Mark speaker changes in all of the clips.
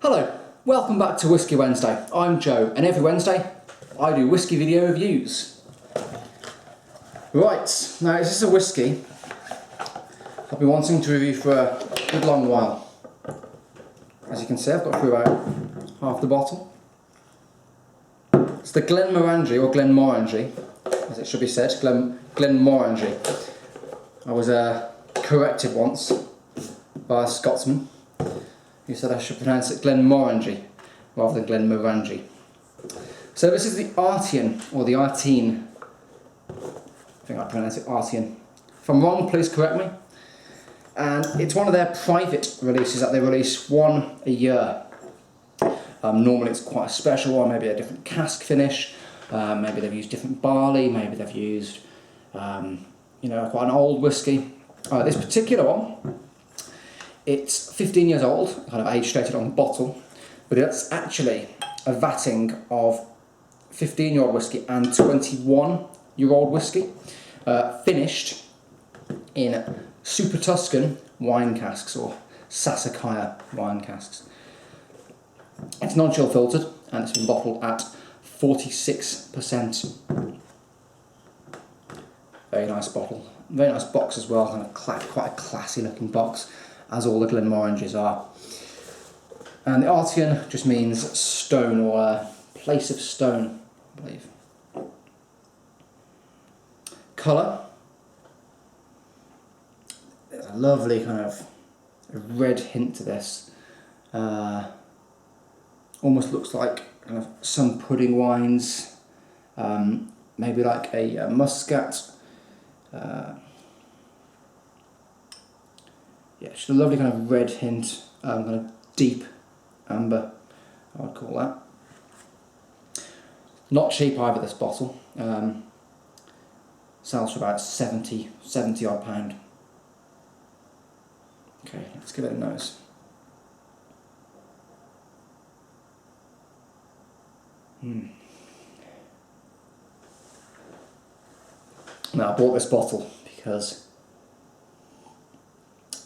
Speaker 1: Hello, welcome back to Whisky Wednesday. I'm Joe, and every Wednesday I do whisky video reviews. Right, now is this a whisky I've been wanting to review for a good long while. As you can see, I've got through about half the bottle. It's the Glenmorangie, or Glenmorangie, as it should be said, Glenmorangie. I was corrected once by a Scotsman who said I should pronounce it Glenmorangie rather than Glenmorangie. So this is the Artein, or the Artein. I think I pronounce it Artein. If I'm wrong, please correct me. And it's one of their private releases that they release one a year. Normally it's quite a special one, maybe a different cask finish, maybe they've used different barley, maybe they've used quite an old whisky. This particular one, it's 15 years old, kind of age stated on the bottle, but it's actually a vatting of 15-year-old whisky and 21-year-old whisky, finished in Super Tuscan wine casks, or Sassicaia wine casks. It's non-chill filtered and it's been bottled at 46%. Very nice bottle, very nice box as well, kind of quite a classy looking box, as all the Glenmorangies are. And the Artein just means stone, or a place of stone, I believe. Colour. There's a lovely kind of red hint to this. Almost looks like kind of some pudding wines, maybe like a muscat. Yeah, just a lovely kind of red hint, kind of deep amber, I would call that. Not cheap either, this bottle. Sells for about 70 odd pound. Okay, let's give it a nose. Now, I bought this bottle because,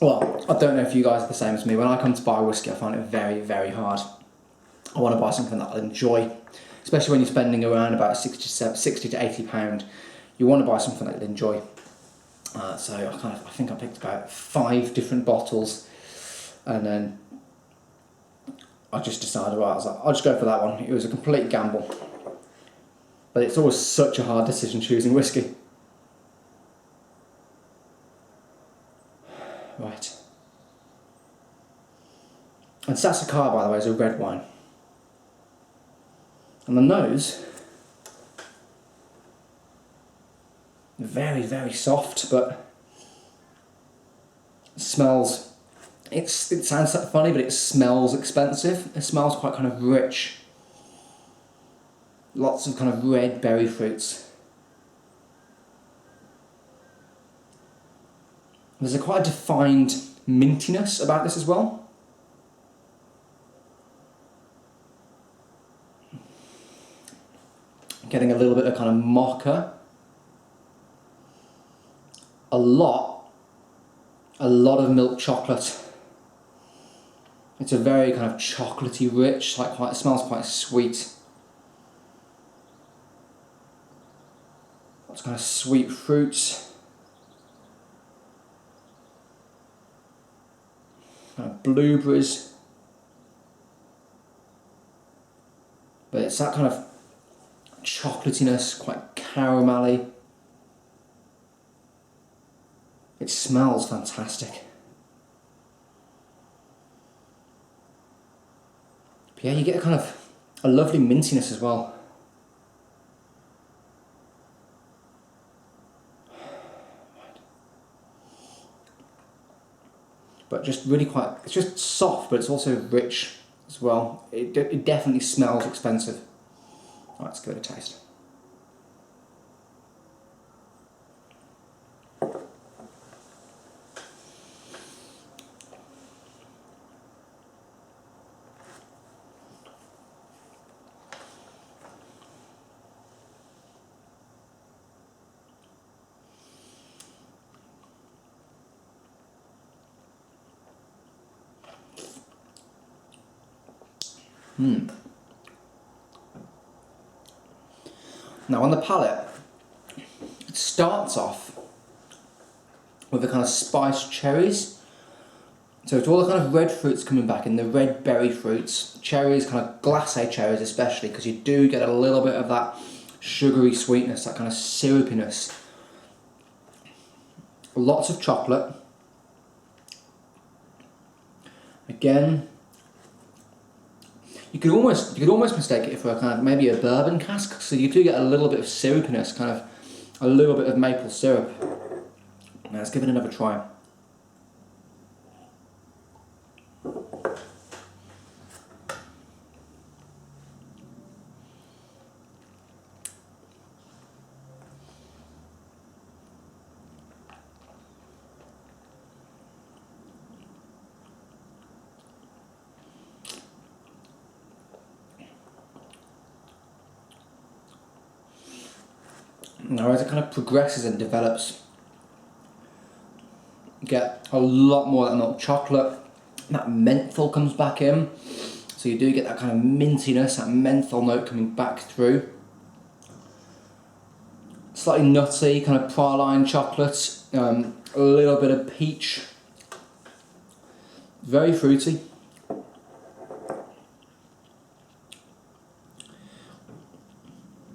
Speaker 1: well, I don't know if you guys are the same as me. When I come to buy whiskey, I find it very, very hard. I want to buy something that I'll enjoy, especially when you're spending around about 60 to 80 pound. You want to buy something that you'll enjoy. So I think I picked about 5 different bottles, and then I just decided, right, I was like, I'll just go for that one. It was a complete gamble, but it's always such a hard decision choosing whiskey. Right. And Sassicaia, by the way, is a red wine. And the nose, very, very soft, but it smells, it sounds funny, but it smells expensive. It smells quite kind of rich. Lots of kind of red berry fruits. There's a quite defined mintiness about this as well. Getting a little bit of kind of mocha. A lot of milk chocolate. It's a very kind of chocolatey rich, it smells quite sweet. Lots of kind of sweet fruits. Kind of blueberries. But it's that kind of chocolatiness, quite caramelly. It smells fantastic. But yeah, you get a lovely mintiness as well. But just really it's just soft, but it's also rich as well. It definitely smells expensive. Right, let's give it a taste. Now on the palate, it starts off with the kind of spiced cherries. So it's all the kind of red fruits coming back in, the red berry fruits, cherries, kind of glacé cherries especially, because you do get a little bit of that sugary sweetness, that kind of syrupiness. Lots of chocolate. Again, you could almost mistake it for a kind of maybe a bourbon cask. So you do get a little bit of syrupiness, kind of a little bit of maple syrup. Now let's give it another try. Now as it kind of progresses and develops, you get a lot more of that milk chocolate, that menthol comes back in, so you do get that kind of mintiness, that menthol note coming back through. Slightly nutty, kind of praline chocolate, a little bit of peach, very fruity.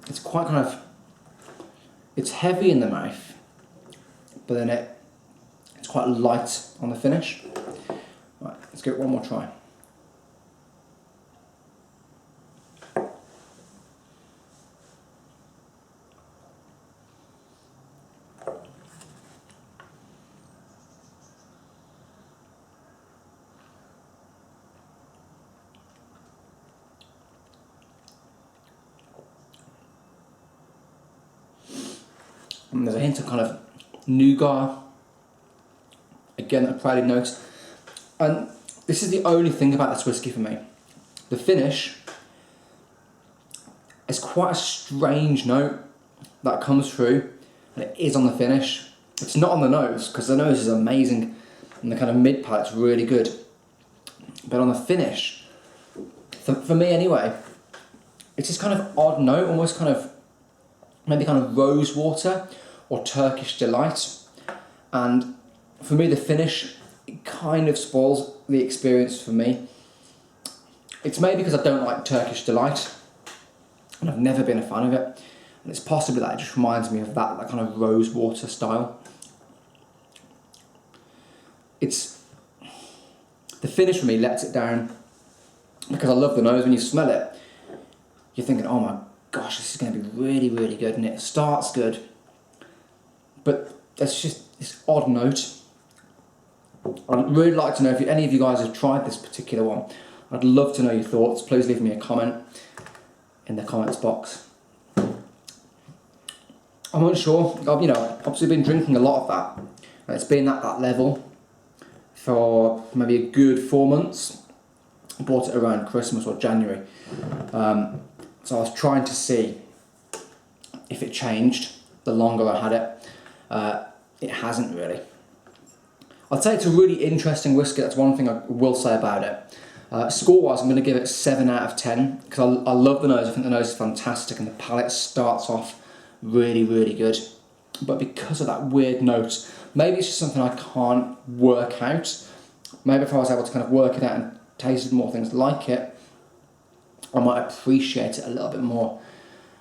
Speaker 1: It's quite kind of, it's heavy in the mouth, but then it's quite light on the finish. Right, let's give it one more try. And there's a hint of kind of nougat, again a praline note, and this is the only thing about this whiskey for me. The finish is quite a strange note that comes through, and it is on the finish. It's not on the nose, because the nose is amazing, and the kind of mid palate's really good. But on the finish, for me anyway, it's this kind of odd note, almost kind of maybe kind of rose water or Turkish delight, and for me the finish, it kind of spoils the experience for me. It's maybe because I don't like Turkish delight and I've never been a fan of it, and it's possibly that it just reminds me of that kind of rose water style. It's the finish for me lets it down, because I love the nose. When you smell it, you're thinking, oh my gosh, this is going to be really, really good, and it starts good, but there's just this odd note. I'd really like to know if any of you guys have tried this particular one. I'd love to know your thoughts. Please leave me a comment in the comments box. I'm unsure. I've obviously been drinking a lot of that, and it's been at that level for maybe a good 4 months. I bought it around Christmas or January. So I was trying to see if it changed the longer I had it. It hasn't really. I'd say it's a really interesting whiskey. That's one thing I will say about it. Score-wise, I'm going to give it 7 out of 10, because I love the nose. I think the nose is fantastic, and the palate starts off really, really good. But because of that weird note, maybe it's just something I can't work out. Maybe if I was able to kind of work it out and tasted more things like it, I might appreciate it a little bit more.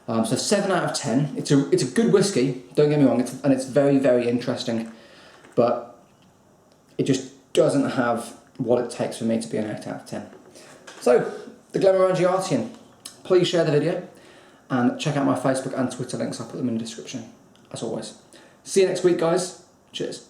Speaker 1: So 7 out of 10. It's a good whiskey, don't get me wrong, and it's very, very interesting, but it just doesn't have what it takes for me to be an 8 out of 10. So, the Glenmorangie Artein. Please share the video, and check out my Facebook and Twitter links. I'll put them in the description, as always. See you next week, guys. Cheers.